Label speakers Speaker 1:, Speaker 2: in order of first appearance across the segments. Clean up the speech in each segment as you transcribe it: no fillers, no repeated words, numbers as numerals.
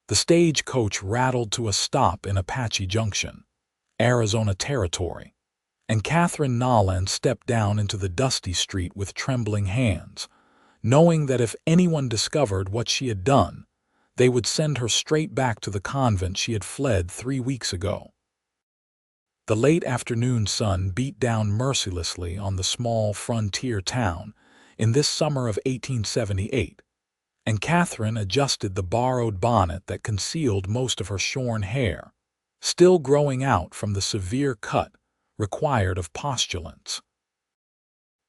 Speaker 1: The stagecoach rattled to a stop in Apache Junction, Arizona Territory, and Katherine Nolan stepped down into the dusty street with trembling hands, knowing that if anyone discovered what she had done, they would send her straight back to the convent she had fled 3 weeks ago. The late afternoon sun beat down mercilessly on the small frontier town in this summer of 1878, and Katherine adjusted the borrowed bonnet that concealed most of her shorn hair, still growing out from the severe cut required of postulants.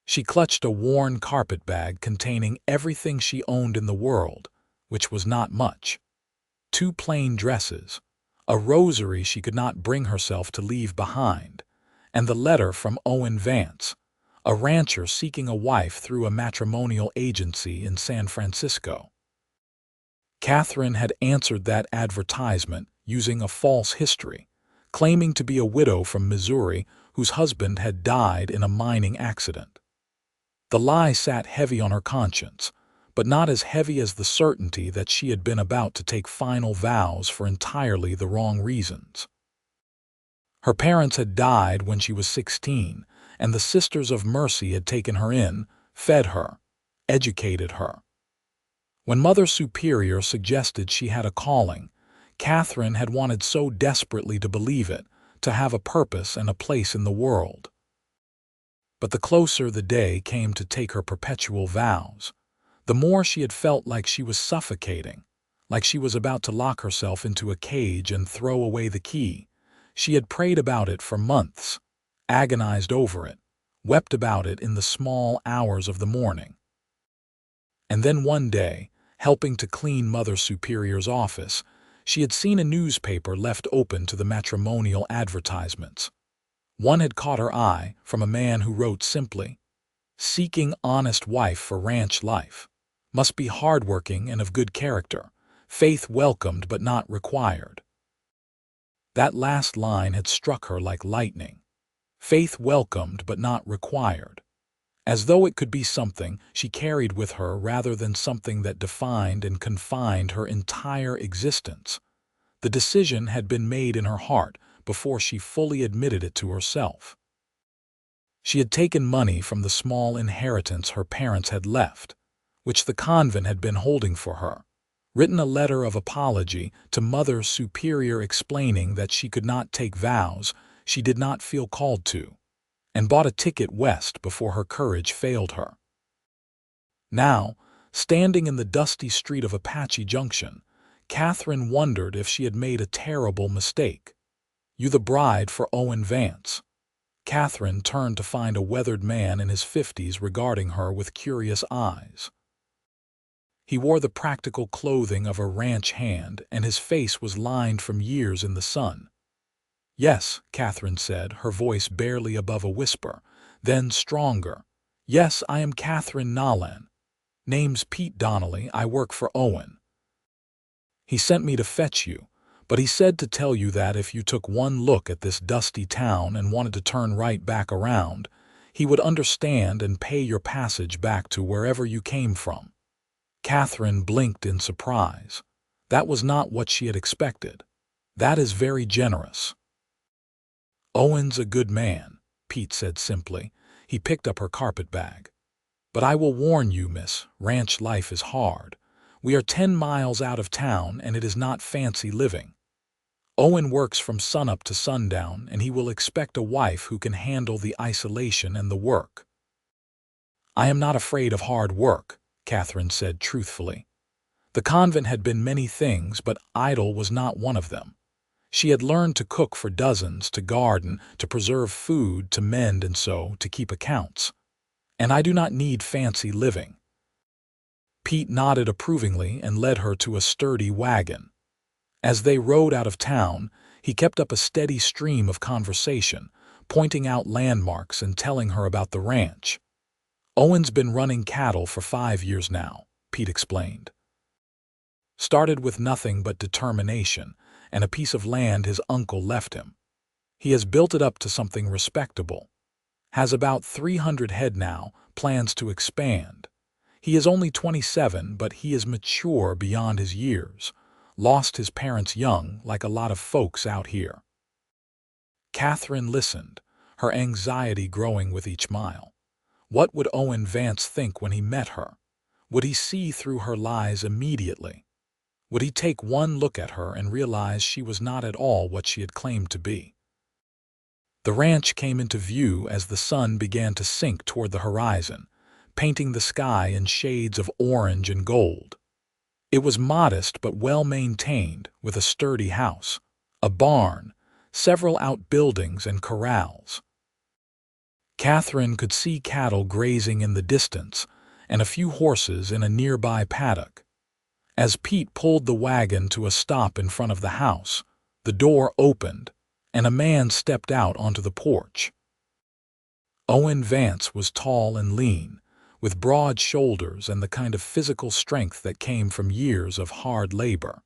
Speaker 1: She clutched a worn carpet-bag containing everything she owned in the world, which was not much. 2 plain dresses, a rosary she could not bring herself to leave behind, and the letter from Owen Vance, a rancher seeking a wife through a matrimonial agency in San Francisco. Katherine had answered that advertisement using a false history, claiming to be a widow from Missouri whose husband had died in a mining accident. The lie sat heavy on her conscience, but not as heavy as the certainty that she had been about to take final vows for entirely the wrong reasons. Her parents had died when she was 16, and the Sisters of Mercy had taken her in, fed her, educated her. When Mother Superior suggested she had a calling, Katherine had wanted so desperately to believe it, to have a purpose and a place in the world. But the closer the day came to take her perpetual vows, the more she had felt like she was suffocating, like she was about to lock herself into a cage and throw away the key. She had prayed about it for months, agonized over it, wept about it in the small hours of the morning. And then one day, helping to clean Mother Superior's office, she had seen a newspaper left open to the matrimonial advertisements. One had caught her eye from a man who wrote simply, "Seeking honest wife for ranch life. Must be hardworking and of good character. Faith welcomed but not required." That last line had struck her like lightning. Faith welcomed but not required. As though it could be something she carried with her rather than something that defined and confined her entire existence. The decision had been made in her heart before she fully admitted it to herself. She had taken money from the small inheritance her parents had left, which the convent had been holding for her, written a letter of apology to Mother Superior explaining that she could not take vows she did not feel called to, and bought a ticket west before her courage failed her. Now, standing in the dusty street of Apache Junction, Katherine wondered if she had made a terrible mistake. "You the bride for Owen Vance?" Katherine turned to find a weathered man in his 50s regarding her with curious eyes. He wore the practical clothing of a ranch hand, and his face was lined from years in the sun. "Yes," Katherine said, her voice barely above a whisper, then stronger. "Yes, I am Katherine Nolan. Name's Pete Donnelly. I work for Owen. He sent me to fetch you, but he said to tell you that if you took one look at this dusty town and wanted to turn right back around, he would understand and pay your passage back to wherever you came from." Katherine blinked in surprise. That was not what she had expected. "That is very generous." "Owen's a good man," Pete said simply. He picked up her carpet-bag. "But I will warn you, miss, ranch life is hard. We are 10 miles out of town, and it is not fancy living. Owen works from sunup to sundown, and he will expect a wife who can handle the isolation and the work." "I am not afraid of hard work," Katherine said truthfully. The convent had been many things, but idle was not one of them. She had learned to cook for dozens, to garden, to preserve food, to mend and sew, to keep accounts. "And I do not need fancy living." Pete nodded approvingly and led her to a sturdy wagon. As they rode out of town, he kept up a steady stream of conversation, pointing out landmarks and telling her about the ranch. "Owen's been running cattle for 5 years now," Pete explained. "Started with nothing but determination and a piece of land his uncle left him. He has built it up to something respectable. Has about 300 head now, plans to expand. He is only 27, but he is mature beyond his years. Lost his parents young, like a lot of folks out here. Katherine listened, her anxiety growing with each mile. What would Owen Vance think when he met her? Would he see through her lies immediately? Would he take one look at her and realize she was not at all what she had claimed to be? The ranch came into view as the sun began to sink toward the horizon, painting the sky in shades of orange and gold. It was modest but well-maintained, with a sturdy house, a barn, several outbuildings and corrals. Katherine could see cattle grazing in the distance and a few horses in a nearby paddock. As Pete pulled the wagon to a stop in front of the house, the door opened, and a man stepped out onto the porch. Owen Vance was tall and lean, with broad shoulders and the kind of physical strength that came from years of hard labor.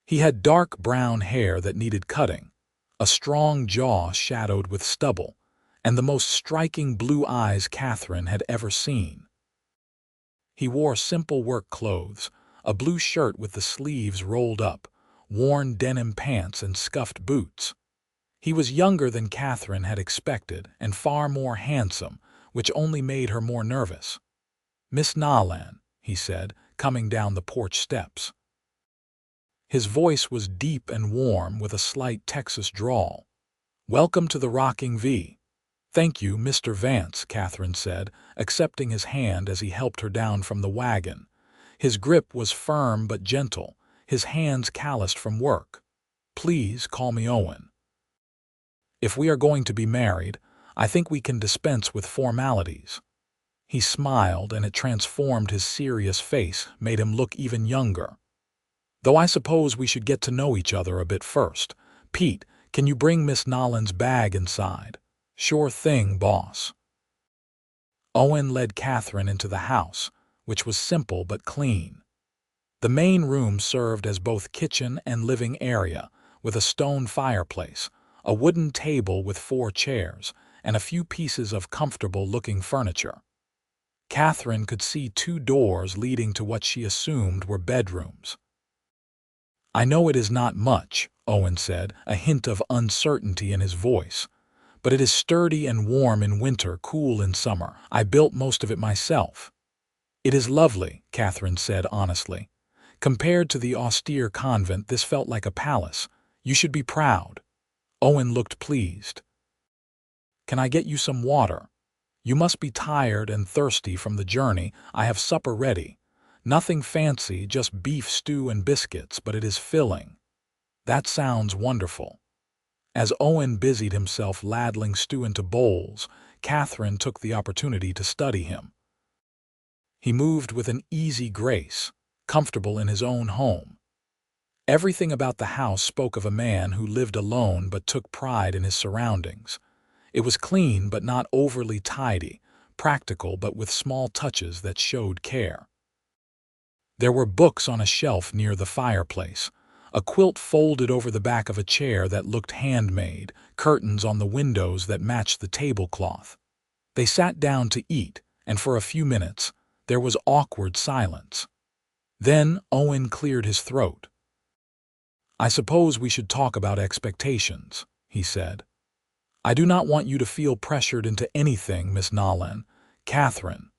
Speaker 1: He had dark brown hair that needed cutting, a strong jaw shadowed with stubble, and the most striking blue eyes Katherine had ever seen. He wore simple work clothes, a blue shirt with the sleeves rolled up, worn denim pants and scuffed boots. He was younger than Katherine had expected and far more handsome, which only made her more nervous. "Miss Nolan," he said, coming down the porch steps. His voice was deep and warm with a slight Texas drawl. "Welcome to the Rocking V." "Thank you, Mr. Vance," Katherine said, accepting his hand as he helped her down from the wagon. His grip was firm but gentle, his hands calloused from work. "Please call me Owen. If we are going to be married, I think we can dispense with formalities." He smiled, and it transformed his serious face, made him look even younger. "Though I suppose we should get to know each other a bit first. Pete, can you bring Miss Nolan's bag inside?" "Sure thing, boss." Owen led Katherine into the house, which was simple but clean. The main room served as both kitchen and living area, with a stone fireplace, a wooden table with 4 chairs, and a few pieces of comfortable-looking furniture. Katherine could see 2 doors leading to what she assumed were bedrooms. "I know it is not much," Owen said, a hint of uncertainty in his voice, "but it is sturdy and warm in winter, cool in summer. I built most of it myself." "It is lovely," Katherine said honestly. "Compared to the austere convent, this felt like a palace. You should be proud." Owen looked pleased. "Can I get you some water? You must be tired and thirsty from the journey. I have supper ready. Nothing fancy, just beef stew and biscuits, but it is filling." "That sounds wonderful." As Owen busied himself ladling stew into bowls, Katherine took the opportunity to study him. He moved with an easy grace, comfortable in his own home. Everything about the house spoke of a man who lived alone but took pride in his surroundings. It was clean but not overly tidy, practical but with small touches that showed care. There were books on a shelf near the fireplace, a quilt folded over the back of a chair that looked handmade, curtains on the windows that matched the tablecloth. They sat down to eat, and for a few minutes there was awkward silence. Then Owen cleared his throat. "I suppose we should talk about expectations," he said. "I do not want you to feel pressured into anything, Miss Nolan. Katherine,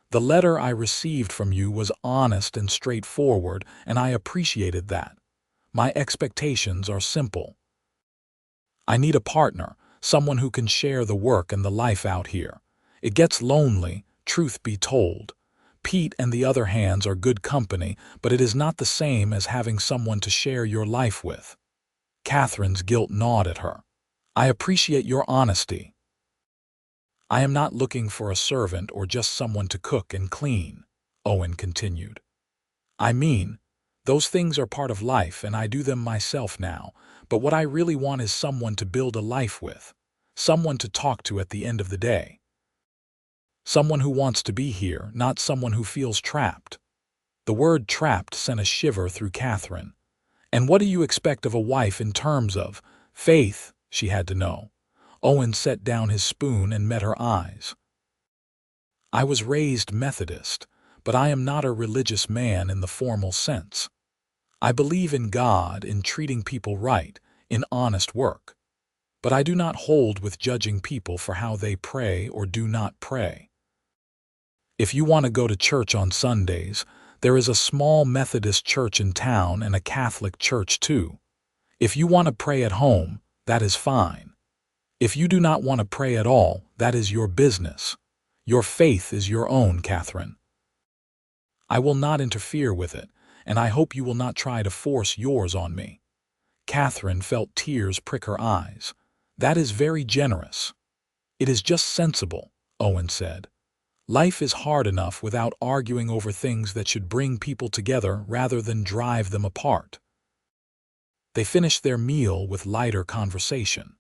Speaker 1: the letter I received from you was honest and straightforward, and I appreciated that. My expectations are simple. I need a partner, someone who can share the work and the life out here. It gets lonely, truth be told. Pete and the other hands are good company, but it is not the same as having someone to share your life with." Katherine's guilt gnawed at her. "I appreciate your honesty." "I am not looking for a servant or just someone to cook and clean," Owen continued. "I mean, those things are part of life and I do them myself now, but what I really want is someone to build a life with, someone to talk to at the end of the day. Someone who wants to be here, not someone who feels trapped." The word trapped sent a shiver through Katherine. "And what do you expect of a wife in terms of faith?" she had to know. Owen set down his spoon and met her eyes. "I was raised Methodist, but I am not a religious man in the formal sense. I believe in God, in treating people right, in honest work. But I do not hold with judging people for how they pray or do not pray. If you want to go to church on Sundays, there is a small Methodist church in town and a Catholic church too. If you want to pray at home, that is fine. If you do not want to pray at all, that is your business. Your faith is your own, Katherine. I will not interfere with it, and I hope you will not try to force yours on me. Katherine felt tears prick her eyes. That is very generous. It is just sensible, Owen said. Life is hard enough without arguing over things that should bring people together rather than drive them apart. They finished their meal with lighter conversation.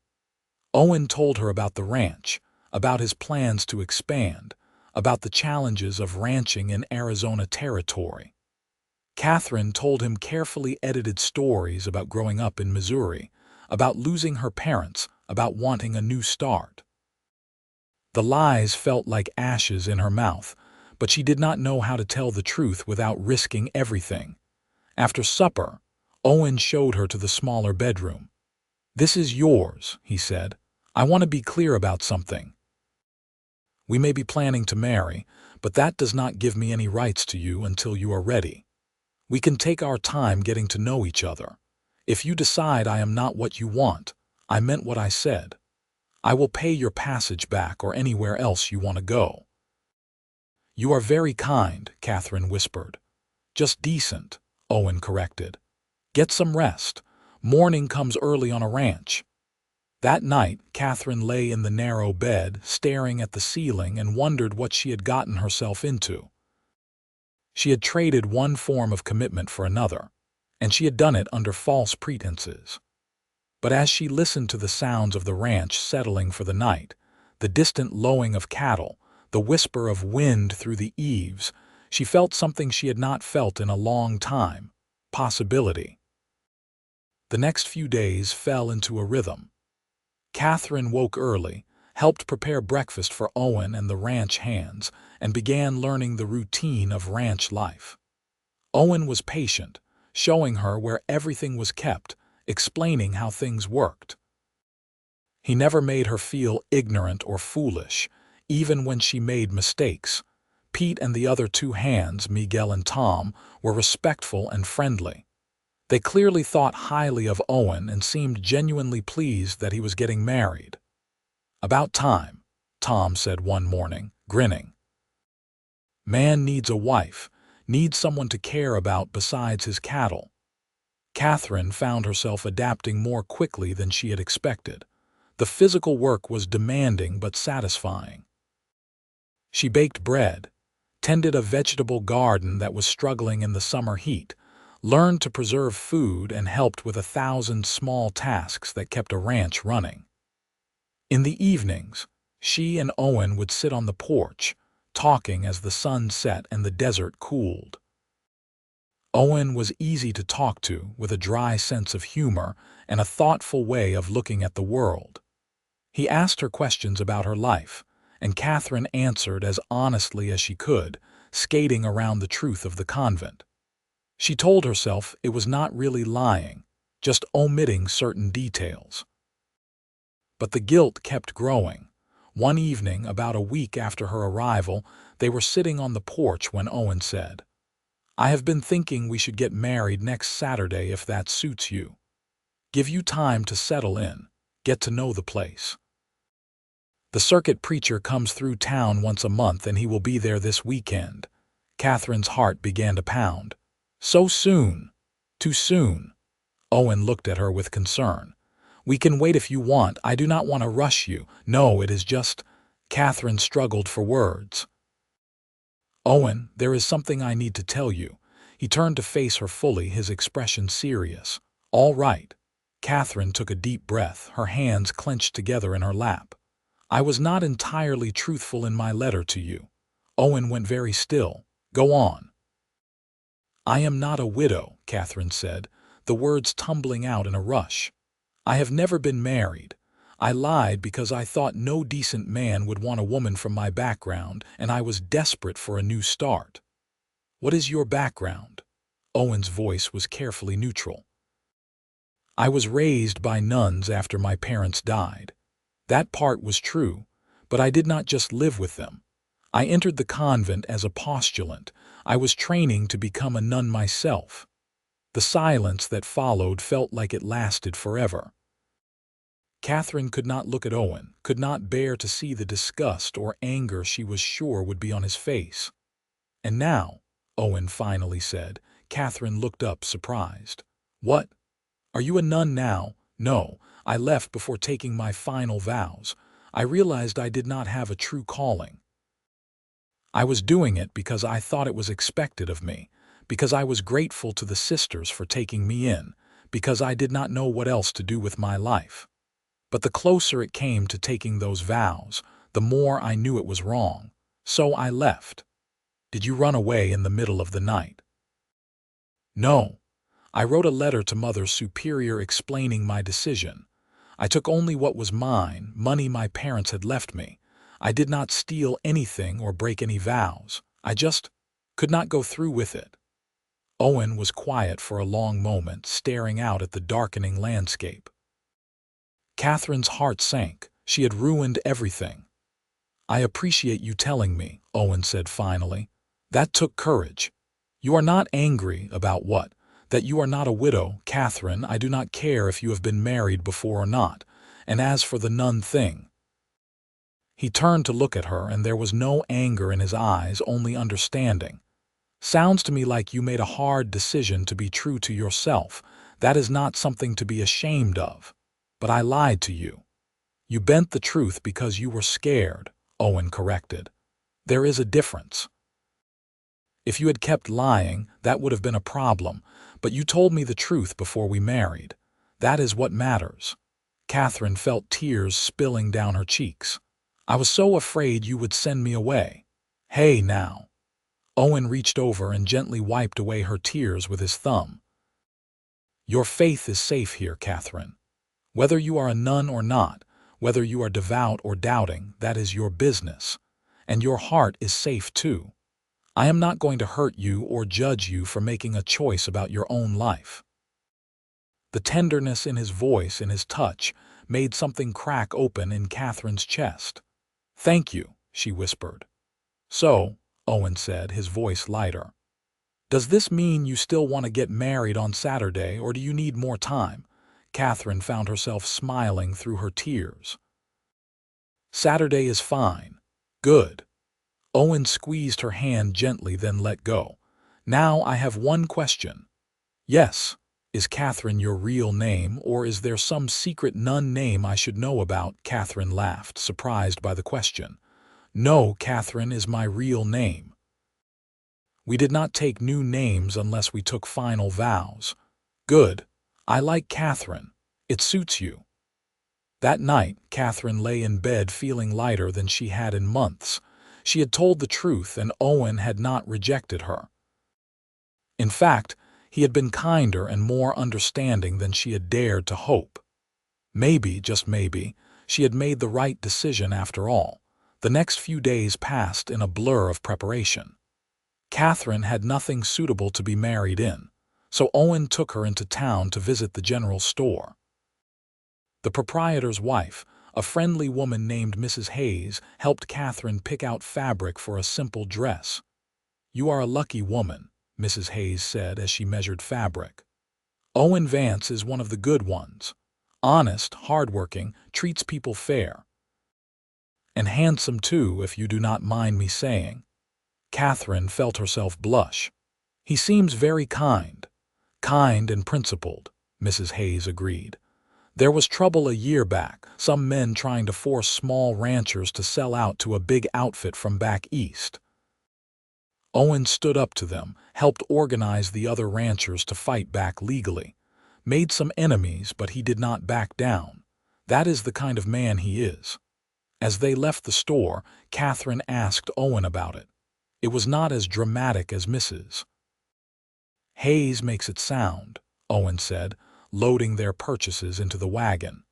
Speaker 1: Owen told her about the ranch, about his plans to expand, about the challenges of ranching in Arizona territory. Katherine told him carefully edited stories about growing up in Missouri, about losing her parents, about wanting a new start. The lies felt like ashes in her mouth, but she did not know how to tell the truth without risking everything. After supper, Owen showed her to the smaller bedroom. "This is yours," he said. "I want to be clear about something. We may be planning to marry, but that does not give me any rights to you until you are ready. We can take our time getting to know each other. If you decide I am not what you want, I meant what I said. I will pay your passage back or anywhere else you want to go." "You are very kind," Katherine whispered. "Just decent," Owen corrected. "Get some rest. Morning comes early on a ranch." That night, Katherine lay in the narrow bed, staring at the ceiling and wondered what she had gotten herself into. She had traded one form of commitment for another, and she had done it under false pretenses. But as she listened to the sounds of the ranch settling for the night, the distant lowing of cattle, the whisper of wind through the eaves, she felt something she had not felt in a long time: possibility. The next few days fell into a rhythm. Katherine woke early, helped prepare breakfast for Owen and the ranch hands, and began learning the routine of ranch life. Owen was patient, showing her where everything was kept, explaining how things worked. He never made her feel ignorant or foolish, even when she made mistakes. Pete and the other two hands, Miguel and Tom, were respectful and friendly. They clearly thought highly of Owen and seemed genuinely pleased that he was getting married. "About time," Tom said one morning, grinning. "Man needs a wife, needs someone to care about besides his cattle." Katherine found herself adapting more quickly than she had expected. The physical work was demanding but satisfying. She baked bread, tended a vegetable garden that was struggling in the summer heat, learned to preserve food, and helped with 1,000 small tasks that kept a ranch running. In the evenings, she and Owen would sit on the porch, talking as the sun set and the desert cooled. Owen was easy to talk to, with a dry sense of humor and a thoughtful way of looking at the world. He asked her questions about her life, and Katherine answered as honestly as she could, skating around the truth of the convent. She told herself it was not really lying, just omitting certain details. But the guilt kept growing. One evening, about a week after her arrival, they were sitting on the porch when Owen said, "I have been thinking we should get married next Saturday if that suits you. Give you time to settle in, get to know the place. The circuit preacher comes through town once a month and he will be there this weekend." Katherine's heart began to pound. "So soon? Too soon?" Owen looked at her with concern. "We can wait if you want. I do not want to rush you. No, it is just—" Katherine struggled for words. "Owen, there is something I need to tell you." He turned to face her fully, his expression serious. "All right." Katherine took a deep breath, her hands clenched together in her lap. "I was not entirely truthful in my letter to you." Owen went very still. "Go on." "I am not a widow," Katherine said, the words tumbling out in a rush. "I have never been married. I lied because I thought no decent man would want a woman from my background, and I was desperate for a new start." "What is your background?" Owen's voice was carefully neutral. I was raised by nuns after my parents died. That part was true, but I did not just live with them. I entered the convent as a postulant. I was training to become a nun myself. The silence that followed felt like it lasted forever. Katherine could not look at Owen, could not bear to see the disgust or anger she was sure would be on his face. "And now," Owen finally said. Katherine looked up, surprised. "What? Are you a nun now?" "No, I left before taking my final vows. I realized I did not have a true calling. I was doing it because I thought it was expected of me, because I was grateful to the sisters for taking me in, because I did not know what else to do with my life. But the closer it came to taking those vows, the more I knew it was wrong. So I left." "Did you run away in the middle of the night?" "No. I wrote a letter to Mother Superior explaining my decision. I took only what was mine, money my parents had left me. I did not steal anything or break any vows. I just could not go through with it." Owen was quiet for a long moment, staring out at the darkening landscape. Katherine's heart sank. She had ruined everything. "I appreciate you telling me," Owen said finally. "That took courage. You are not angry about what? That you are not a widow, Katherine. I do not care if you have been married before or not. And as for the nun thing—" He turned to look at her, and there was no anger in his eyes, only understanding. "Sounds to me like you made a hard decision to be true to yourself. That is not something to be ashamed of. But I lied to you." "You bent the truth because you were scared," Owen corrected. "There is a difference. If you had kept lying, that would have been a problem, but you told me the truth before we married. That is what matters." Katherine felt tears spilling down her cheeks. "I was so afraid you would send me away." "Hey, now." Owen reached over and gently wiped away her tears with his thumb. "Your faith is safe here, Katherine. Whether you are a nun or not, whether you are devout or doubting, that is your business. And your heart is safe too. I am not going to hurt you or judge you for making a choice about your own life." The tenderness in his voice and his touch made something crack open in Katherine's chest. "Thank you," she whispered. "So," Owen said, his voice lighter, "does this mean you still want to get married on Saturday, or do you need more time?" Katherine found herself smiling through her tears. "Saturday is fine." "Good." Owen squeezed her hand gently, then let go. "Now I have one question." "Yes. Is Katherine your real name, or is there some secret nun name I should know about?" Katherine laughed, surprised by the question. "No, Katherine is my real name. We did not take new names unless we took final vows." "Good. I like Katherine. It suits you." That night, Katherine lay in bed feeling lighter than she had in months. She had told the truth, and Owen had not rejected her. In fact, he had been kinder and more understanding than she had dared to hope. Maybe, just maybe, she had made the right decision after all. The next few days passed in a blur of preparation. Katherine had nothing suitable to be married in, so Owen took her into town to visit the general store. The proprietor's wife, a friendly woman named Mrs. Hayes, helped Katherine pick out fabric for a simple dress. "You are a lucky woman," Mrs. Hayes said as she measured fabric. "Owen Vance is one of the good ones. Honest, hardworking, treats people fair. And handsome too, if you do not mind me saying." Katherine felt herself blush. "He seems very kind." "Kind and principled," Mrs. Hayes agreed. "There was trouble a year back, some men trying to force small ranchers to sell out to a big outfit from back east. Owen stood up to them, helped organize the other ranchers to fight back legally. Made some enemies, but he did not back down. That is the kind of man he is." As they left the store, Katherine asked Owen about it. "It was not as dramatic as Mrs. Hayes makes it sound," Owen said, loading their purchases into the wagon.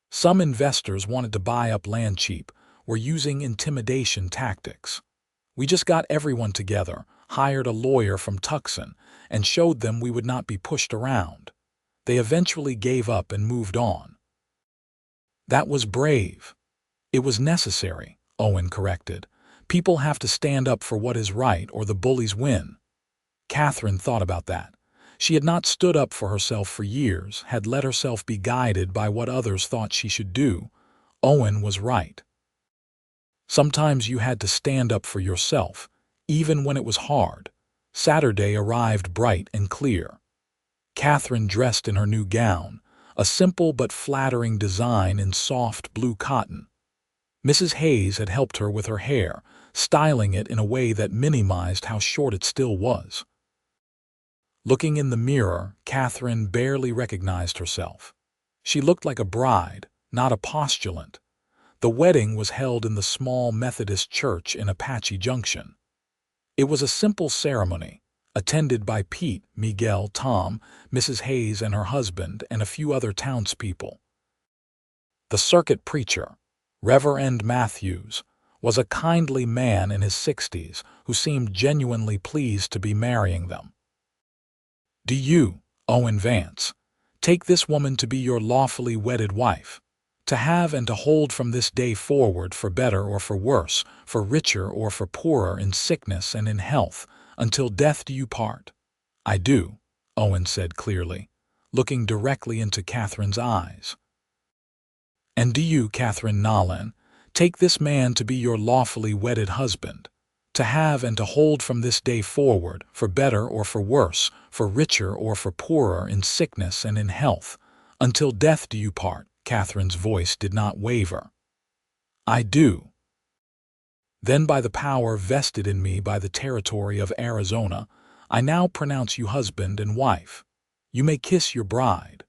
Speaker 1: "Some investors wanted to buy up land cheap, were using intimidation tactics. We just got everyone together, hired a lawyer from Tucson, and showed them we would not be pushed around. They eventually gave up and moved on. That was brave. It was necessary, Owen corrected. People have to stand up for what is right or the bullies win. Katherine thought about that. She had not stood up for herself for years, had let herself be guided by what others thought she should do. Owen was right. Sometimes you had to stand up for yourself, even when it was hard. Saturday arrived bright and clear. Katherine dressed in her new gown, a simple but flattering design in soft blue cotton. Mrs. Hayes had helped her with her hair, styling it in a way that minimized how short it still was. Looking in the mirror, Katherine barely recognized herself. She looked like a bride, not a postulant. The wedding was held in the small Methodist church in Apache Junction. It was a simple ceremony, attended by Pete, Miguel, Tom, Mrs. Hayes and her husband, and a few other townspeople. The circuit preacher, Reverend Matthews, was a kindly man in his 60s who seemed genuinely pleased to be marrying them. "Do you, Owen Vance, take this woman to be your lawfully wedded wife, to have and to hold from this day forward for better or for worse, for richer or for poorer, in sickness and in health, until death do you part?" "I do," Owen said clearly, looking directly into Katherine's eyes. "And do you, Katherine Nolan, take this man to be your lawfully wedded husband, to have and to hold from this day forward, for better or for worse, for richer or for poorer, in sickness and in health, until death do you part?" Katherine's voice did not waver. "I do." "Then by the power vested in me by the territory of Arizona, I now pronounce you husband and wife. You may kiss your bride."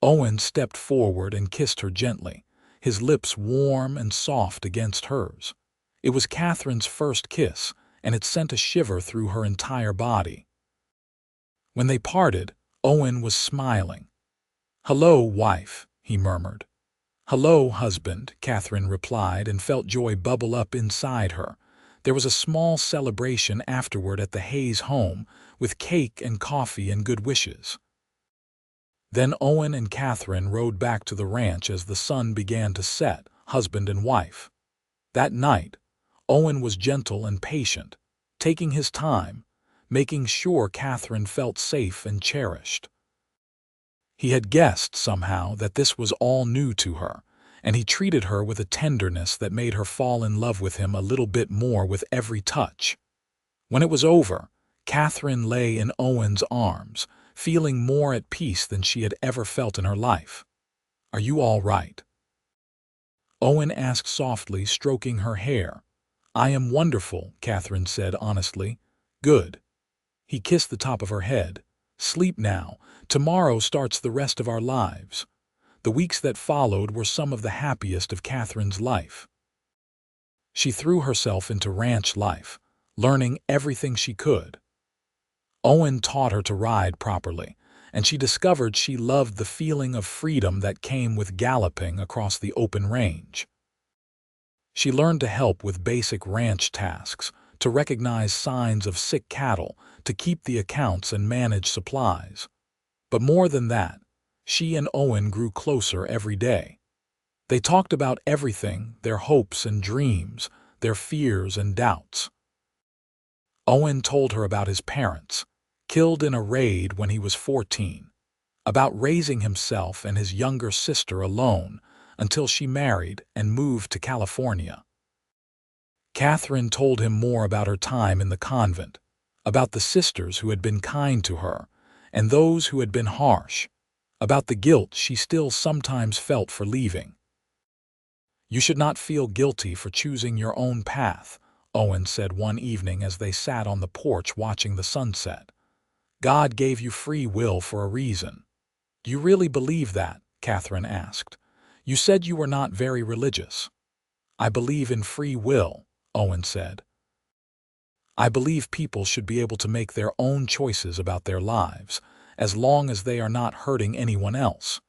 Speaker 1: Owen stepped forward and kissed her gently, his lips warm and soft against hers. It was Katherine's first kiss, and it sent a shiver through her entire body. When they parted, Owen was smiling. "Hello, wife," he murmured. "Hello, husband," Katherine replied, and felt joy bubble up inside her. There was a small celebration afterward at the Hayes home, with cake and coffee and good wishes. Then Owen and Katherine rode back to the ranch as the sun began to set, husband and wife. That night, Owen was gentle and patient, taking his time, making sure Katherine felt safe and cherished. He had guessed, somehow, that this was all new to her, and he treated her with a tenderness that made her fall in love with him a little bit more with every touch. When it was over, Katherine lay in Owen's arms, feeling more at peace than she had ever felt in her life. "Are you all right?" Owen asked softly, stroking her hair. "I am wonderful," Katherine said honestly. "Good." He kissed the top of her head. "Sleep now. Tomorrow starts the rest of our lives." The weeks that followed were some of the happiest of Katherine's life. She threw herself into ranch life, learning everything she could. Owen taught her to ride properly, and she discovered she loved the feeling of freedom that came with galloping across the open range. She learned to help with basic ranch tasks, to recognize signs of sick cattle, to keep the accounts and manage supplies. But more than that, she and Owen grew closer every day. They talked about everything, their hopes and dreams, their fears and doubts. Owen told her about his parents, killed in a raid when he was 14, about raising himself and his younger sister alone until she married and moved to California. Katherine told him more about her time in the convent, about the sisters who had been kind to her and those who had been harsh, about the guilt she still sometimes felt for leaving. "You should not feel guilty for choosing your own path," Owen said one evening as they sat on the porch watching the sunset. "God gave you free will for a reason." "Do you really believe that?" Katherine asked. "You said you were not very religious." "I believe in free will," Owen said. "I believe people should be able to make their own choices about their lives, as long as they are not hurting anyone else.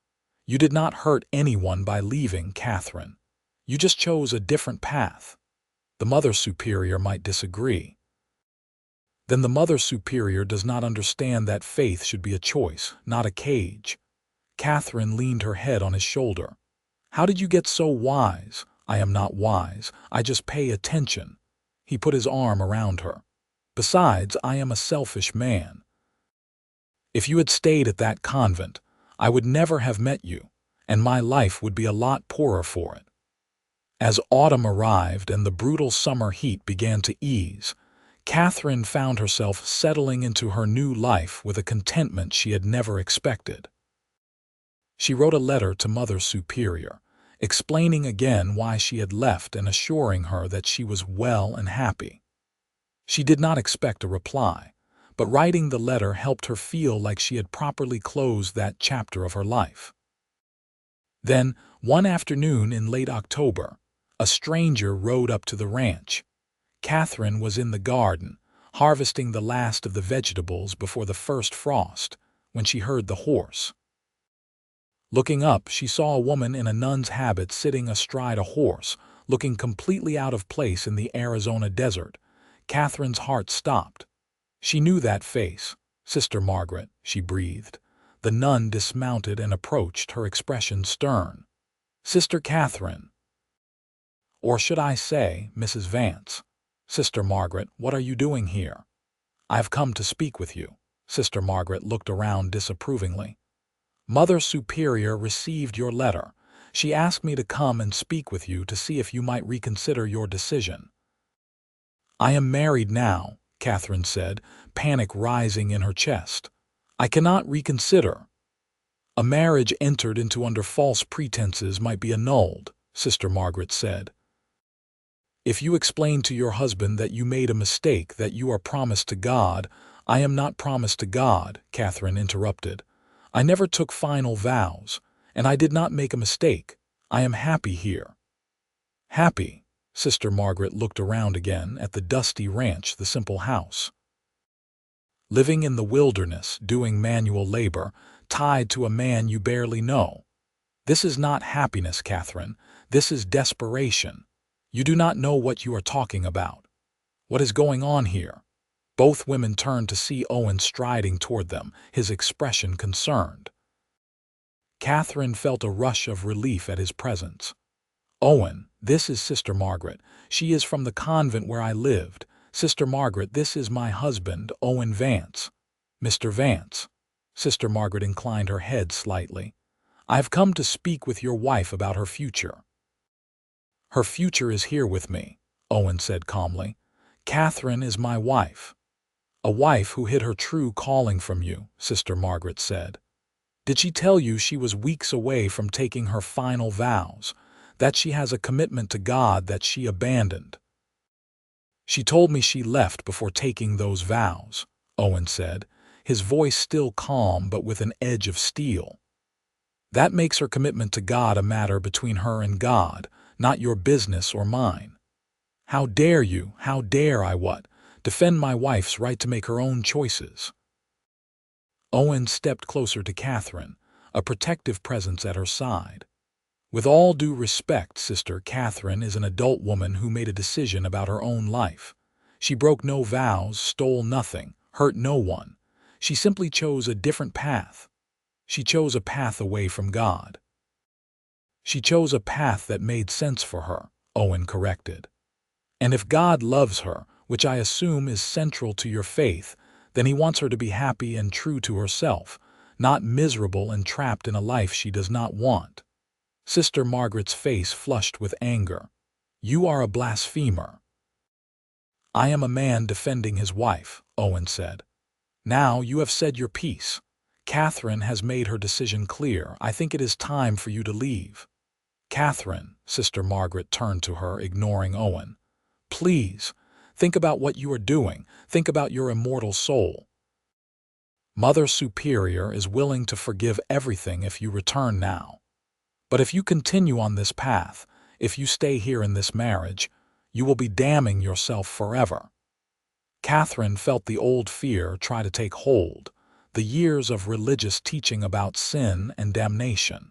Speaker 1: You did not hurt anyone by leaving, Katherine. You just chose a different path. The Mother Superior might disagree." Then the Mother Superior does not understand that faith should be a choice, not a cage. Katherine leaned her head on his shoulder. How did you get so wise? I am not wise. I just pay attention. He put his arm around her. Besides, I am a selfish man. If you had stayed at that convent, I would never have met you, and my life would be a lot poorer for it. As autumn arrived and the brutal summer heat began to ease, Katherine found herself settling into her new life with a contentment she had never expected. She wrote a letter to Mother Superior, explaining again why she had left and assuring her that she was well and happy. She did not expect a reply, but writing the letter helped her feel like she had properly closed that chapter of her life. Then, one afternoon in late October, a stranger rode up to the ranch. Katherine was in the garden, harvesting the last of the vegetables before the first frost, when she heard the horse. Looking up, she saw a woman in a nun's habit sitting astride a horse, looking completely out of place in the Arizona desert. Katherine's heart stopped. She knew that face. "Sister Margaret," she breathed. The nun dismounted and approached, her expression stern. "Sister Katherine. Or should I say, Mrs. Vance. Sister Margaret, what are you doing here?" "I have come to speak with you." Sister Margaret looked around disapprovingly. "Mother Superior received your letter. She asked me to come and speak with you to see if you might reconsider your decision." "I am married now," Katherine said, panic rising in her chest. "I cannot reconsider." "A marriage entered into under false pretenses might be annulled," Sister Margaret said. "If you explain to your husband that you made a mistake, that you are promised to God—" "I am not promised to God," Katherine interrupted. "I never took final vows, and I did not make a mistake. I am happy here." "Happy?" Sister Margaret looked around again at the dusty ranch, the simple house. "Living in the wilderness, doing manual labor, tied to a man you barely know. This is not happiness, Katherine. This is desperation. You do not know what you are talking about. What is going on here?" Both women turned to see Owen striding toward them, his expression concerned. Katherine felt a rush of relief at his presence. "Owen, this is Sister Margaret. She is from the convent where I lived. Sister Margaret, this is my husband, Owen Vance." "Mr. Vance." Sister Margaret inclined her head slightly. "I have come to speak with your wife about her future." "Her future is here with me," Owen said calmly. "Katherine is my wife." "A wife who hid her true calling from you," Sister Margaret said. "Did she tell you she was weeks away from taking her final vows, that she has a commitment to God that she abandoned?" "She told me she left before taking those vows," Owen said, his voice still calm but with an edge of steel. "That makes her commitment to God a matter between her and God, not your business or mine. How dare you, how dare I defend my wife's right to make her own choices?" Owen stepped closer to Katherine, a protective presence at her side. "With all due respect, Sister, Katherine is an adult woman who made a decision about her own life. She broke no vows, stole nothing, hurt no one. She simply chose a different path. She chose a path away from God." "She chose a path that made sense for her," Owen corrected. "And if God loves her, which I assume is central to your faith, then he wants her to be happy and true to herself, not miserable and trapped in a life she does not want." Sister Margaret's face flushed with anger. "You are a blasphemer." "I am a man defending his wife," Owen said. "Now you have said your piece. Katherine has made her decision clear. I think it is time for you to leave." "Katherine," Sister Margaret turned to her, ignoring Owen. "Please, think about what you are doing. Think about your immortal soul. Mother Superior is willing to forgive everything if you return now. But if you continue on this path, if you stay here in this marriage, you will be damning yourself forever." Katherine felt the old fear try to take hold, the years of religious teaching about sin and damnation.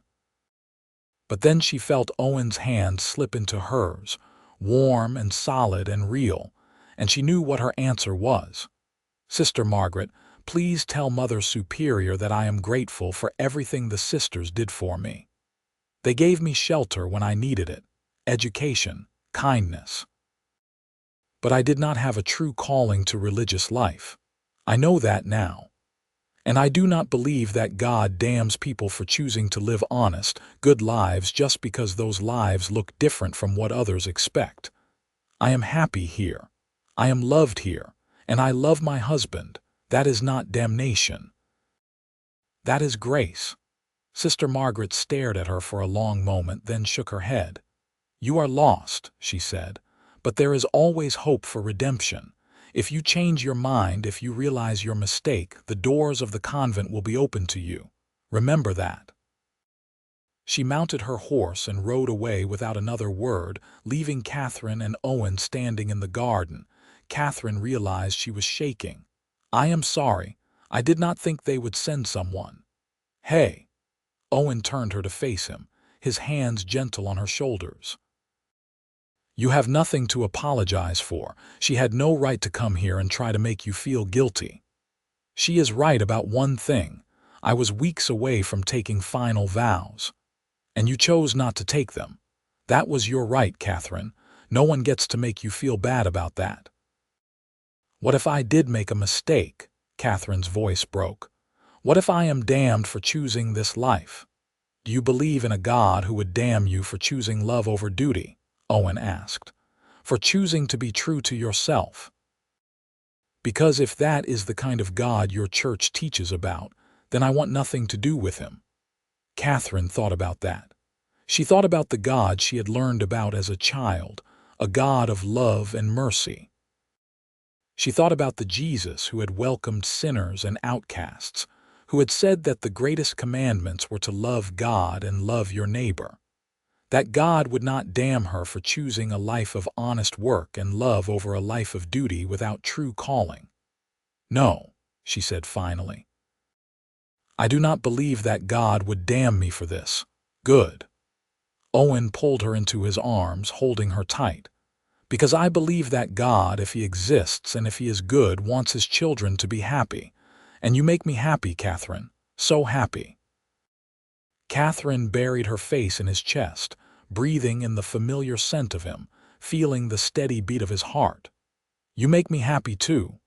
Speaker 1: But then she felt Owen's hand slip into hers, warm and solid and real, and she knew what her answer was. Sister Margaret, please tell Mother Superior that I am grateful for everything the sisters did for me. They gave me shelter when I needed it, education, kindness. But I did not have a true calling to religious life. I know that now. And I do not believe that God damns people for choosing to live honest, good lives just because those lives look different from what others expect. I am happy here. I am loved here, and I love my husband. That is not damnation. That is grace. Sister Margaret stared at her for a long moment, then shook her head. You are lost, she said, but there is always hope for redemption. If you change your mind, if you realize your mistake, the doors of the convent will be open to you. Remember that. She mounted her horse and rode away without another word, leaving Katherine and Owen standing in the garden. Katherine realized she was shaking. I am sorry. I did not think they would send someone. Hey. Owen turned her to face him, his hands gentle on her shoulders. You have nothing to apologize for. She had no right to come here and try to make you feel guilty. She is right about one thing. I was weeks away from taking final vows. And you chose not to take them. That was your right, Katherine. No one gets to make you feel bad about that. What if I did make a mistake? Katherine's voice broke. What if I am damned for choosing this life? Do you believe in a God who would damn you for choosing love over duty? Owen asked. For choosing to be true to yourself? Because if that is the kind of God your church teaches about, then I want nothing to do with him. Katherine thought about that. She thought about the God she had learned about as a child, a God of love and mercy. She thought about the Jesus who had welcomed sinners and outcasts, who had said that the greatest commandments were to love God and love your neighbor. That God would not damn her for choosing a life of honest work and love over a life of duty without true calling. No, she said finally. I do not believe that God would damn me for this. Good. Owen pulled her into his arms, holding her tight. Because I believe that God, if he exists and if he is good, wants his children to be happy. And you make me happy, Katherine. So happy. Katherine buried her face in his chest, breathing in the familiar scent of him, feeling the steady beat of his heart. You make me happy too.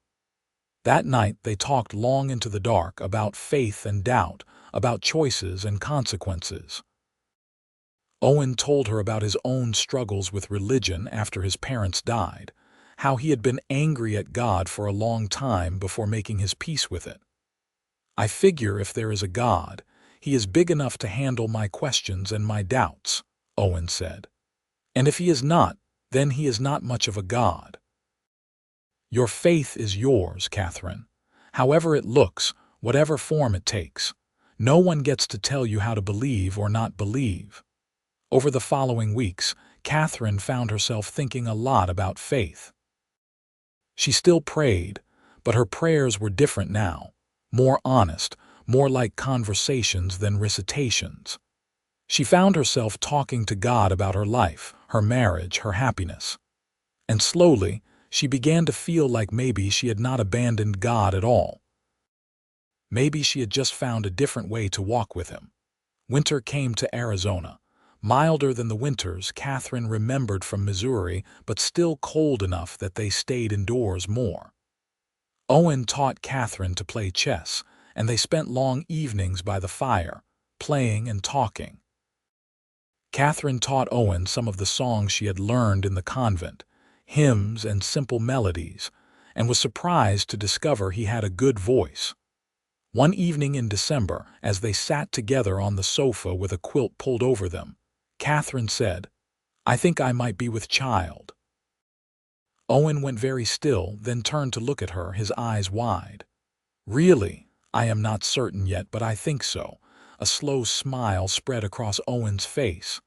Speaker 1: That night they talked long into the dark about faith and doubt, about choices and consequences. Owen told her about his own struggles with religion after his parents died, how he had been angry at God for a long time before making his peace with it. I figure if there is a God, he is big enough to handle my questions and my doubts, Owen said. And if he is not, then he is not much of a God. Your faith is yours, Katherine. However it looks, whatever form it takes. No one gets to tell you how to believe or not believe. Over the following weeks, Katherine found herself thinking a lot about faith. She still prayed, but her prayers were different now, more honest, more like conversations than recitations. She found herself talking to God about her life, her marriage, her happiness. And slowly, she began to feel like maybe she had not abandoned God at all. Maybe she had just found a different way to walk with him. Winter came to Arizona. Milder than the winters Katherine remembered from Missouri, but still cold enough that they stayed indoors more. Owen taught Katherine to play chess, and they spent long evenings by the fire, playing and talking. Katherine taught Owen some of the songs she had learned in the convent, hymns and simple melodies, and was surprised to discover he had a good voice. One evening in December, as they sat together on the sofa with a quilt pulled over them, Katherine said, I think I might be with child. Owen went very still, then turned to look at her, his eyes wide. Really, I am not certain yet, but I think so. A slow smile spread across Owen's face.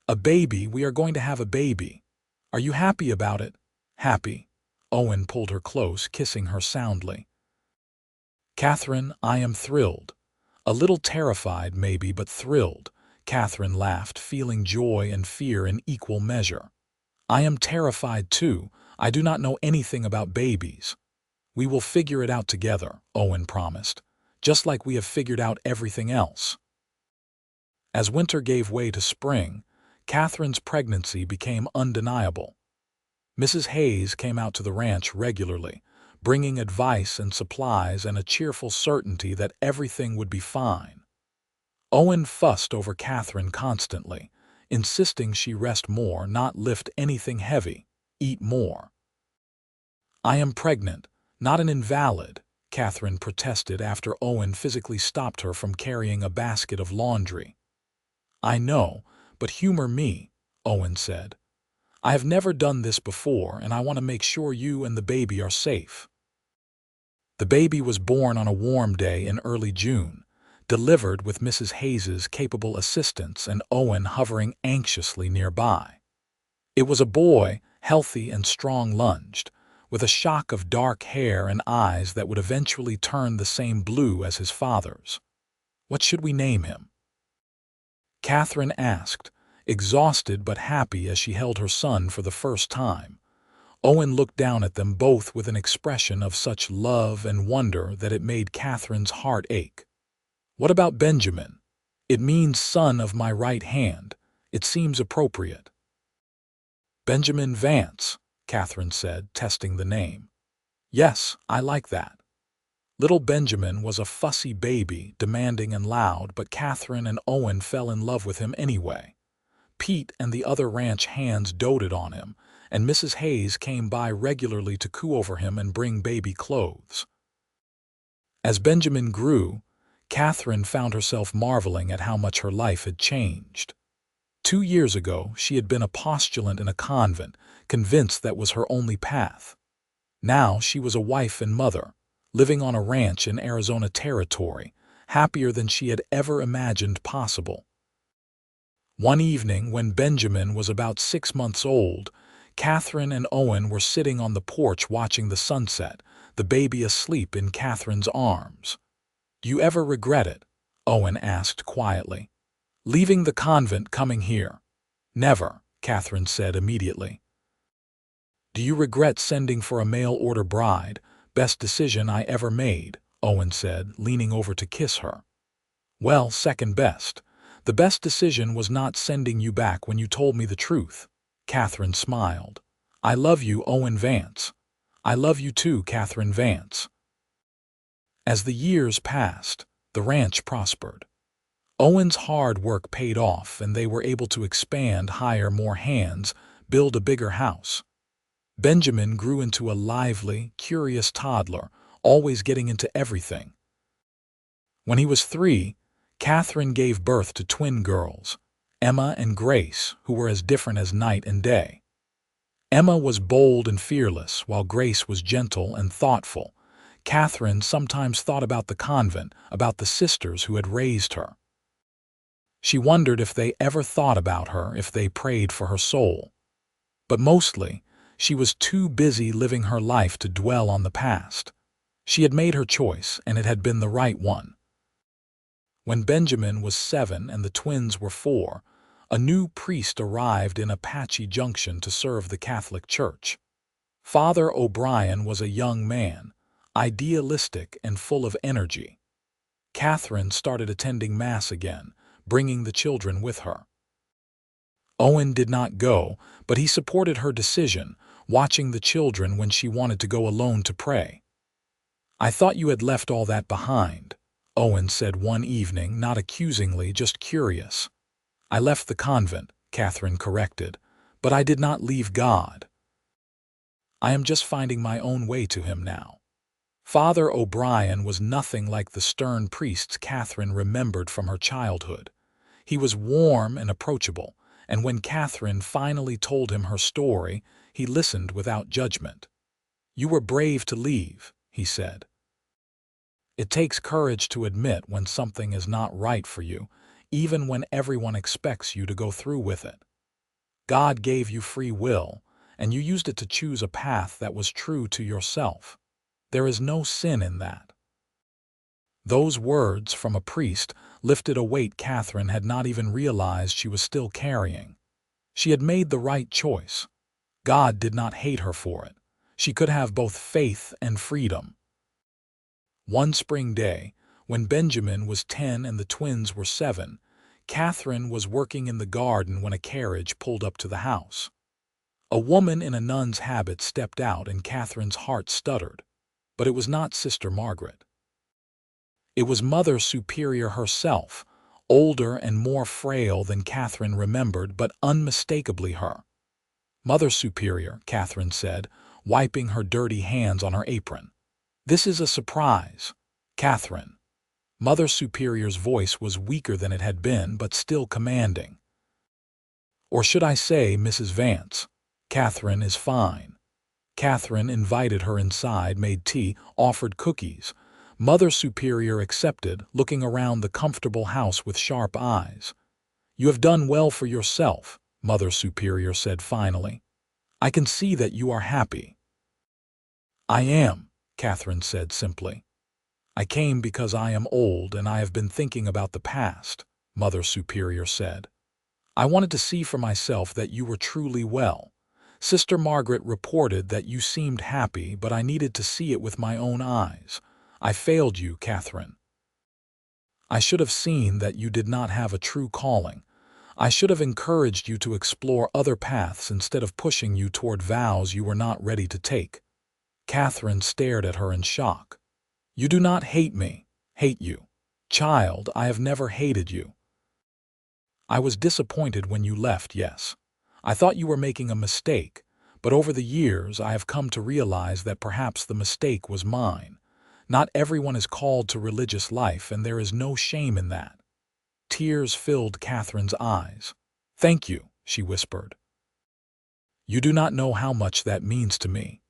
Speaker 1: A baby, we are going to have a baby. Are you happy about it? Happy. Owen pulled her close, kissing her soundly. Katherine, I am thrilled. A little terrified, maybe, but thrilled. Katherine laughed, feeling joy and fear in equal measure. I am terrified too. I do not know anything about babies. We will figure it out together, Owen promised, just like we have figured out everything else. As winter gave way to spring, Catherine's pregnancy became undeniable. Mrs. Hayes came out to the ranch regularly, bringing advice and supplies and a cheerful certainty that everything would be fine. Owen fussed over Katherine constantly, insisting she rest more, not lift anything heavy, eat more. "I am pregnant, not an invalid," Katherine protested after Owen physically stopped her from carrying a basket of laundry. "I know, but humor me," Owen said. "I have never done this before, and I want to make sure you and the baby are safe." The baby was born on a warm day in early June, delivered with Mrs. Hayes's capable assistance and Owen hovering anxiously nearby. It was a boy, healthy and strong-lunged, with a shock of dark hair and eyes that would eventually turn the same blue as his father's. "What should we name him?" Katherine asked, exhausted but happy as she held her son for the first time. Owen looked down at them both with an expression of such love and wonder that it made Katherine's heart ache. "What about Benjamin? It means son of my right hand. It seems appropriate." "Benjamin Vance," Katherine said, testing the name. "Yes, I like that." Little Benjamin was a fussy baby, demanding and loud, but Katherine and Owen fell in love with him anyway. Pete and the other ranch hands doted on him, and Mrs. Hayes came by regularly to coo over him and bring baby clothes. As Benjamin grew, Katherine found herself marveling at how much her life had changed. 2 years ago, she had been a postulant in a convent, convinced that was her only path. Now she was a wife and mother, living on a ranch in Arizona Territory, happier than she had ever imagined possible. One evening, when Benjamin was about 6 months old, Katherine and Owen were sitting on the porch watching the sunset, the baby asleep in Katherine's arms. "Do you ever regret it?" Owen asked quietly. "Leaving the convent, coming here?" "Never," Katherine said immediately. "Do you regret sending for a mail-order bride? Best decision I ever made," Owen said, leaning over to kiss her. "Well, second best. The best decision was not sending you back when you told me the truth." Katherine smiled. "I love you, Owen Vance." "I love you too, Katherine Vance." As the years passed, the ranch prospered. Owen's hard work paid off, and they were able to expand, hire more hands, build a bigger house. Benjamin grew into a lively, curious toddler, always getting into everything. When he was 3, Katherine gave birth to twin girls, Emma and Grace, who were as different as night and day. Emma was bold and fearless, while Grace was gentle and thoughtful. Katherine sometimes thought about the convent, about the sisters who had raised her. She wondered if they ever thought about her, if they prayed for her soul. But mostly, she was too busy living her life to dwell on the past. She had made her choice, and it had been the right one. When Benjamin was 7 and the twins were 4, a new priest arrived in Apache Junction to serve the Catholic Church. Father O'Brien was a young man, idealistic and full of energy. Katherine started attending Mass again, bringing the children with her. Owen did not go, but he supported her decision, watching the children when she wanted to go alone to pray. "I thought you had left all that behind," Owen said one evening, not accusingly, just curious. "I left the convent," Katherine corrected, "but I did not leave God. I am just finding my own way to him now." Father O'Brien was nothing like the stern priests Katherine remembered from her childhood. He was warm and approachable, and when Katherine finally told him her story, he listened without judgment. "You were brave to leave," he said. "It takes courage to admit when something is not right for you, even when everyone expects you to go through with it. God gave you free will, and you used it to choose a path that was true to yourself. There is no sin in that." Those words from a priest lifted a weight Katherine had not even realized she was still carrying. She had made the right choice. God did not hate her for it. She could have both faith and freedom. One spring day, when Benjamin was 10 and the twins were 7, Catherine was working in the garden when a carriage pulled up to the house. A woman in a nun's habit stepped out and Catherine's heart stuttered. But it was not Sister Margaret. It was Mother Superior herself, older and more frail than Catherine remembered, but unmistakably her. "Mother Superior," Catherine said, wiping her dirty hands on her apron. "This is a surprise, Catherine." Mother Superior's voice was weaker than it had been, but still commanding. "Or should I say, Mrs. Vance, Catherine is fine." Catherine invited her inside, made tea, offered cookies. Mother Superior accepted, looking around the comfortable house with sharp eyes. "You have done well for yourself," Mother Superior said finally. "I can see that you are happy." "I am," Catherine said simply. "I came because I am old and I have been thinking about the past," Mother Superior said. "I wanted to see for myself that you were truly well. Sister Margaret reported that you seemed happy, but I needed to see it with my own eyes. I failed you, Catherine. I should have seen that you did not have a true calling. I should have encouraged you to explore other paths instead of pushing you toward vows you were not ready to take." Catherine stared at her in shock. "You do not hate me." "Hate you? Child, I have never hated you. I was disappointed when you left, yes. I thought you were making a mistake, but over the years I have come to realize that perhaps the mistake was mine. Not everyone is called to religious life, and there is no shame in that." Tears filled Catherine's eyes. "Thank you," she whispered. "You do not know how much that means to me."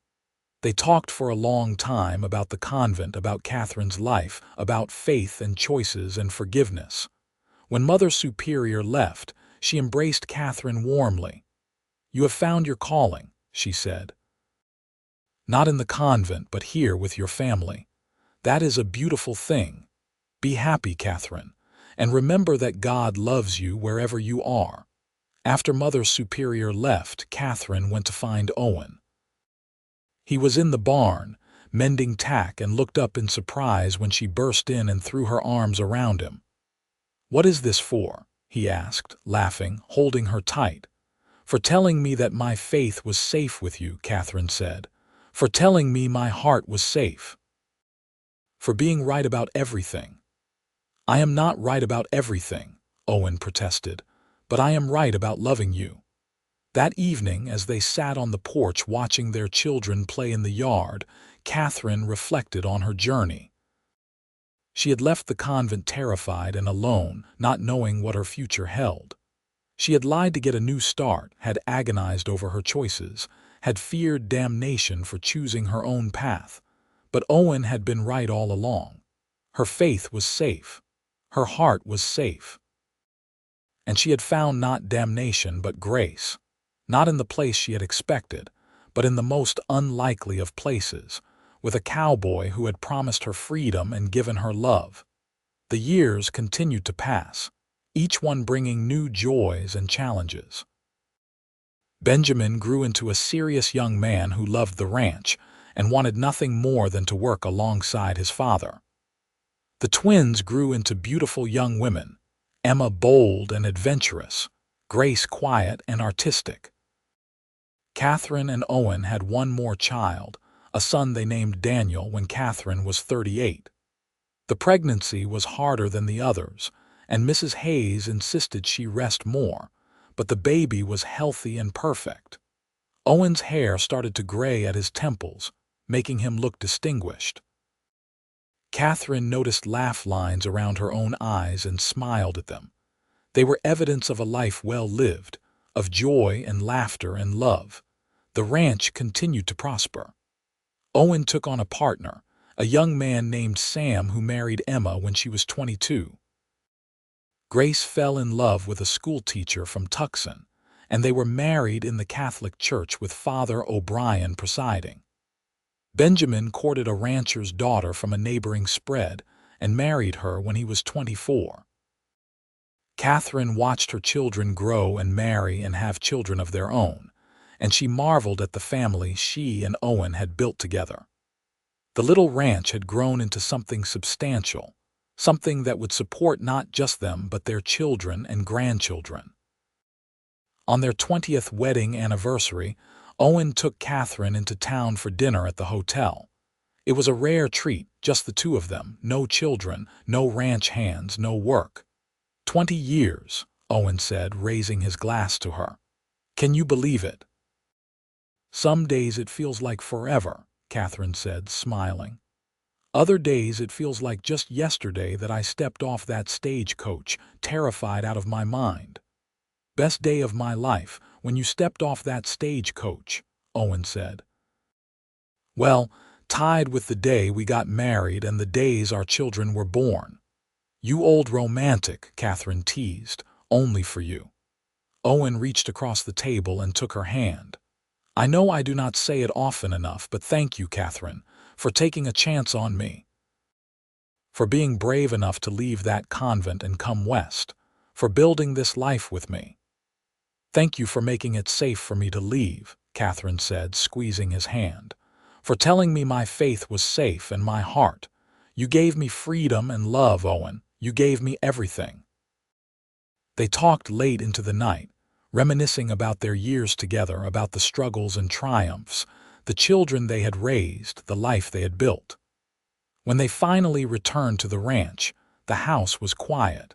Speaker 1: They talked for a long time about the convent, about Catherine's life, about faith and choices and forgiveness. When Mother Superior left, she embraced Catherine warmly. "You have found your calling," she said. "Not in the convent, but here with your family. That is a beautiful thing. Be happy, Catherine, and remember that God loves you wherever you are." After Mother Superior left, Catherine went to find Owen. He was in the barn, mending tack, and looked up in surprise when she burst in and threw her arms around him. "What is this for?" he asked, laughing, holding her tight. "For telling me that my faith was safe with you," Catherine said. "For telling me my heart was safe. For being right about everything." "I am not right about everything," Owen protested, "but I am right about loving you." That evening, as they sat on the porch watching their children play in the yard, Catherine reflected on her journey. She had left the convent terrified and alone, not knowing what her future held. She had lied to get a new start, had agonized over her choices, had feared damnation for choosing her own path. But Owen had been right all along. Her faith was safe. Her heart was safe. And she had found not damnation but grace. Not in the place she had expected, but in the most unlikely of places, with a cowboy who had promised her freedom and given her love. The years continued to pass, each one bringing new joys and challenges. Benjamin grew into a serious young man who loved the ranch and wanted nothing more than to work alongside his father. The twins grew into beautiful young women, Emma bold and adventurous, Grace quiet and artistic. Catherine and Owen had one more child, a son they named Daniel, when Catherine was 38. The pregnancy was harder than the others, and Mrs. Hayes insisted she rest more, but the baby was healthy and perfect. Owen's hair started to gray at his temples, making him look distinguished. Catherine noticed laugh lines around her own eyes and smiled at them. They were evidence of a life well lived, of joy and laughter and love. The ranch continued to prosper. Owen took on a partner, a young man named Sam who married Emma when she was 22. Grace fell in love with a schoolteacher from Tucson, and they were married in the Catholic Church with Father O'Brien presiding. Benjamin courted a rancher's daughter from a neighboring spread and married her when he was 24. Catherine watched her children grow and marry and have children of their own, and she marveled at the family she and Owen had built together. The little ranch had grown into something substantial, something that would support not just them but their children and grandchildren. On their 20th wedding anniversary, Owen took Katherine into town for dinner at the hotel. It was a rare treat, just the two of them, no children, no ranch hands, no work. 20 years, Owen said, raising his glass to her. Can you believe it? Some days it feels like forever, Katherine said, smiling. Other days it feels like just yesterday that I stepped off that stagecoach, terrified out of my mind. Best day of my life, when you stepped off that stagecoach, Owen said. Well, tied with the day we got married and the days our children were born. You old romantic, Katherine teased, only for you. Owen reached across the table and took her hand. I know I do not say it often enough, but thank you, Katherine, for taking a chance on me. For being brave enough to leave that convent and come west. For building this life with me. Thank you for making it safe for me to leave, Katherine said, squeezing his hand. For telling me my faith was safe and my heart. You gave me freedom and love, Owen. You gave me everything. They talked late into the night, reminiscing about their years together, about the struggles and triumphs, the children they had raised, the life they had built. When they finally returned to the ranch, the house was quiet,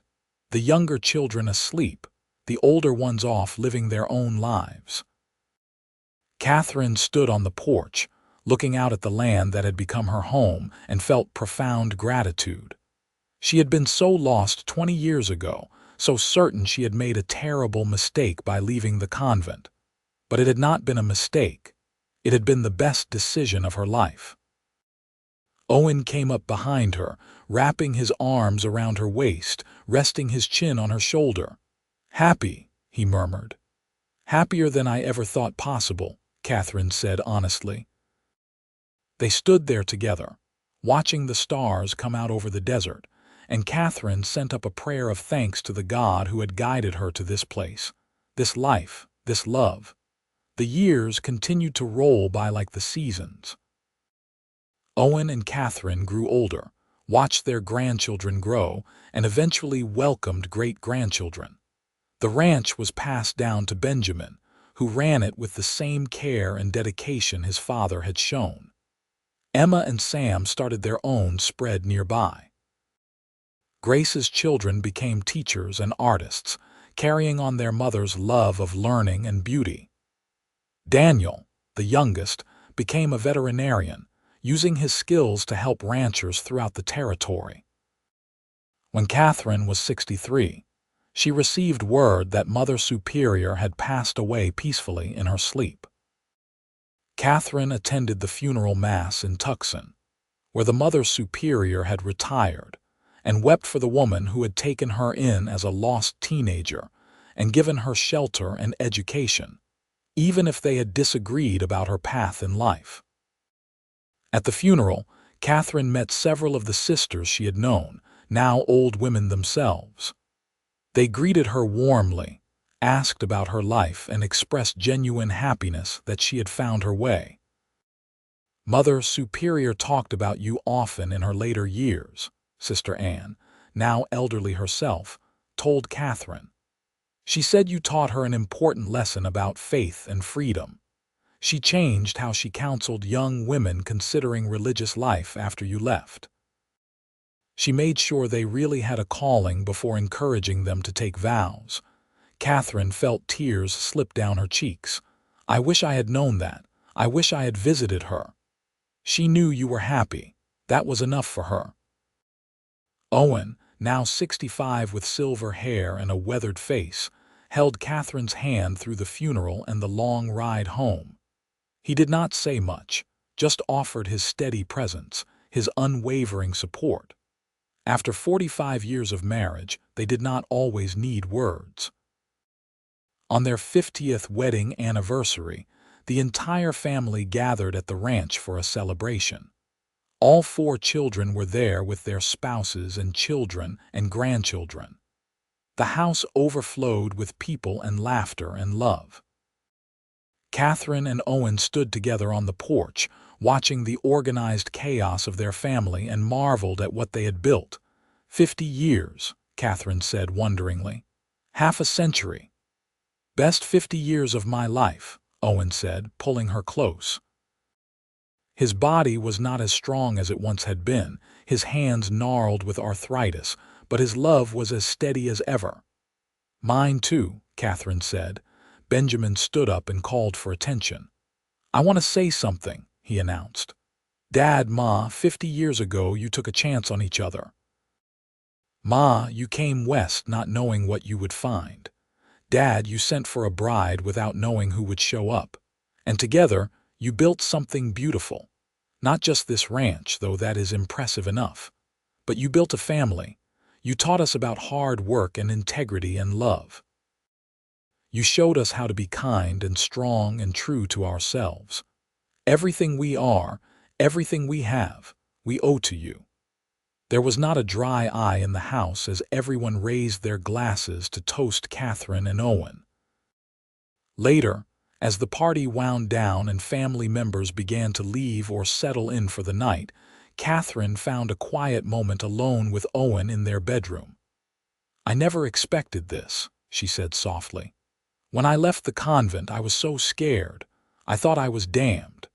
Speaker 1: the younger children asleep, the older ones off living their own lives. Katherine stood on the porch, looking out at the land that had become her home, and felt profound gratitude. She had been so lost 20 years ago, so certain she had made a terrible mistake by leaving the convent. But it had not been a mistake. It had been the best decision of her life. Owen came up behind her, wrapping his arms around her waist, resting his chin on her shoulder. Happy, he murmured. Happier than I ever thought possible, Katherine said honestly. They stood there together, watching the stars come out over the desert, and Katherine sent up a prayer of thanks to the God who had guided her to this place, this life, this love. The years continued to roll by like the seasons. Owen and Katherine grew older, watched their grandchildren grow, and eventually welcomed great-grandchildren. The ranch was passed down to Benjamin, who ran it with the same care and dedication his father had shown. Emma and Sam started their own spread nearby. Grace's children became teachers and artists, carrying on their mother's love of learning and beauty. Daniel, the youngest, became a veterinarian, using his skills to help ranchers throughout the territory. When Katherine was 63, she received word that Mother Superior had passed away peacefully in her sleep. Katherine attended the funeral mass in Tucson, where the Mother Superior had retired, and wept for the woman who had taken her in as a lost teenager and given her shelter and education, even if they had disagreed about her path in life. At the funeral, Katherine met several of the sisters she had known, now old women themselves. They greeted her warmly, asked about her life, and expressed genuine happiness that she had found her way. Mother Superior talked about you often in her later years, Sister Anne, now elderly herself, told Katherine. She said you taught her an important lesson about faith and freedom. She changed how she counseled young women considering religious life after you left. She made sure they really had a calling before encouraging them to take vows. Katherine felt tears slip down her cheeks. I wish I had known that. I wish I had visited her. She knew you were happy. That was enough for her. Owen, now 65 with silver hair and a weathered face, held Katherine's hand through the funeral and the long ride home. He did not say much, just offered his steady presence, his unwavering support. After 45 years of marriage, they did not always need words. On their 50th wedding anniversary, the entire family gathered at the ranch for a celebration. All 4 children were there with their spouses and children and grandchildren. The house overflowed with people and laughter and love. Katherine and Owen stood together on the porch, watching the organized chaos of their family, and marveled at what they had built. 50 years, Katherine said wonderingly. Half a century. Best 50 years of my life, Owen said, pulling her close. His body was not as strong as it once had been, his hands gnarled with arthritis, but his love was as steady as ever. Mine too, Katherine said. Benjamin stood up and called for attention. I want to say something, he announced. Dad, Ma, 50 years ago you took a chance on each other. Ma, you came west not knowing what you would find. Dad, you sent for a bride without knowing who would show up. And together, you built something beautiful. Not just this ranch, though that is impressive enough. But you built a family. You taught us about hard work and integrity and love. You showed us how to be kind and strong and true to ourselves. Everything we are, everything we have, we owe to you. There was not a dry eye in the house as everyone raised their glasses to toast Katherine and Owen. Later, as the party wound down and family members began to leave or settle in for the night, Katherine found a quiet moment alone with Owen in their bedroom. I never expected this, she said softly. When I left the convent, I was so scared. I thought I was damned.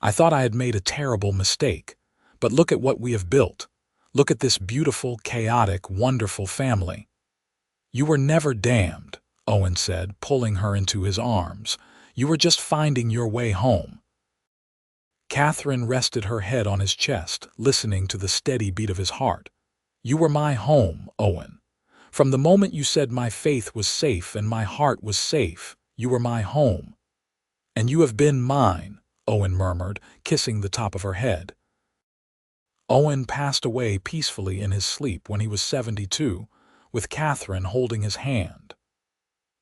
Speaker 1: I thought I had made a terrible mistake. But look at what we have built. Look at this beautiful, chaotic, wonderful family. You were never damned, Owen said, pulling her into his arms. You were just finding your way home. Katherine rested her head on his chest, listening to the steady beat of his heart. You were my home, Owen. From the moment you said my faith was safe and my heart was safe, you were my home. And you have been mine, Owen murmured, kissing the top of her head. Owen passed away peacefully in his sleep when he was 72, with Katherine holding his hand.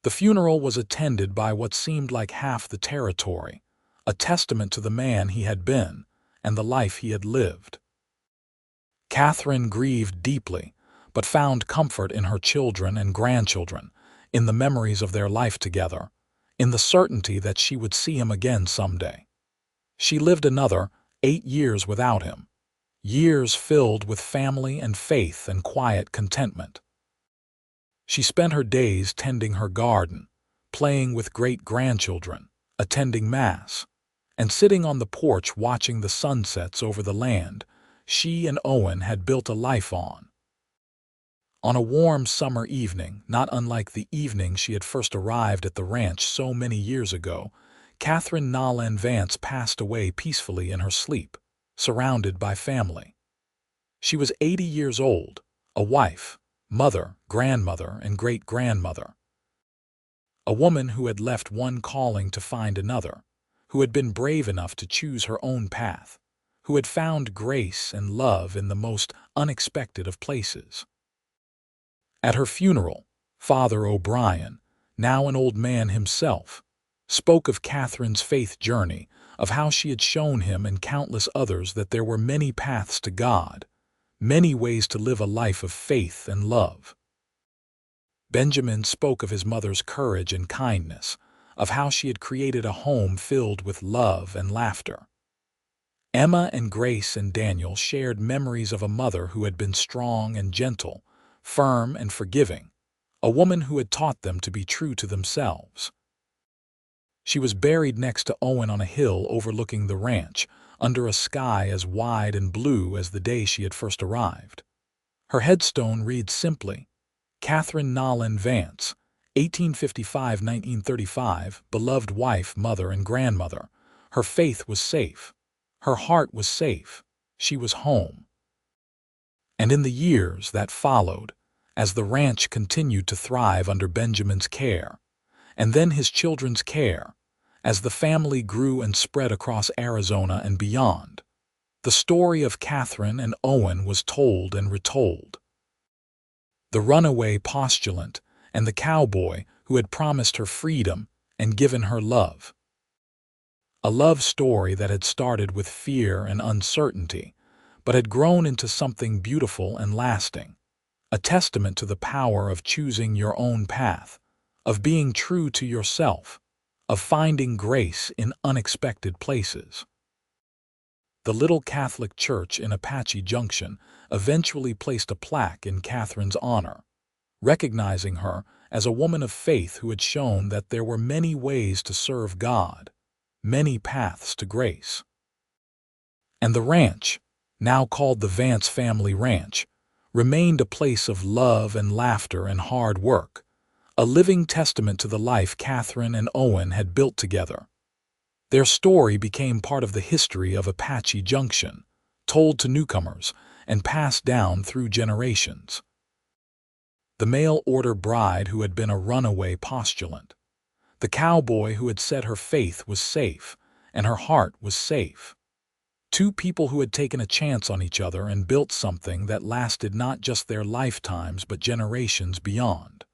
Speaker 1: The funeral was attended by what seemed like half the territory, a testament to the man he had been and the life he had lived. Katherine grieved deeply, but found comfort in her children and grandchildren, in the memories of their life together, in the certainty that she would see him again someday. She lived another 8 years without him. Years filled with family and faith and quiet contentment. She spent her days tending her garden, playing with great-grandchildren, attending Mass, and sitting on the porch watching the sunsets over the land she and Owen had built a life on. On a warm summer evening, not unlike the evening she had first arrived at the ranch so many years ago, Katherine Nolan Vance passed away peacefully in her sleep, surrounded by family. She was 80 years old, a wife, mother, grandmother, and great-grandmother. A woman who had left one calling to find another, who had been brave enough to choose her own path, who had found grace and love in the most unexpected of places. At her funeral, Father O'Brien, now an old man himself, spoke of Katherine's faith journey, of how she had shown him and countless others that there were many paths to God, many ways to live a life of faith and love. Benjamin spoke of his mother's courage and kindness, of how she had created a home filled with love and laughter. Emma and Grace and Daniel shared memories of a mother who had been strong and gentle, firm and forgiving, a woman who had taught them to be true to themselves. She was buried next to Owen on a hill overlooking the ranch, under a sky as wide and blue as the day she had first arrived. Her headstone reads simply, Katherine Nolan Vance, 1855–1935, beloved wife, mother, and grandmother. Her faith was safe. Her heart was safe. She was home. And in the years that followed, as the ranch continued to thrive under Benjamin's care, and then his children's care, as the family grew and spread across Arizona and beyond, the story of Katherine and Owen was told and retold. The runaway postulant and the cowboy who had promised her freedom and given her love. A love story that had started with fear and uncertainty, but had grown into something beautiful and lasting, a testament to the power of choosing your own path, of being true to yourself, of finding grace in unexpected places. The little Catholic church in Apache Junction eventually placed a plaque in Catherine's honor, recognizing her as a woman of faith who had shown that there were many ways to serve God, many paths to grace. And the ranch, now called the Vance Family Ranch, remained a place of love and laughter and hard work, a living testament to the life Katherine and Owen had built together. Their story became part of the history of Apache Junction, told to newcomers and passed down through generations. The mail-order bride who had been a runaway postulant, the cowboy who had said her faith was safe and her heart was safe. Two people who had taken a chance on each other and built something that lasted not just their lifetimes but generations beyond.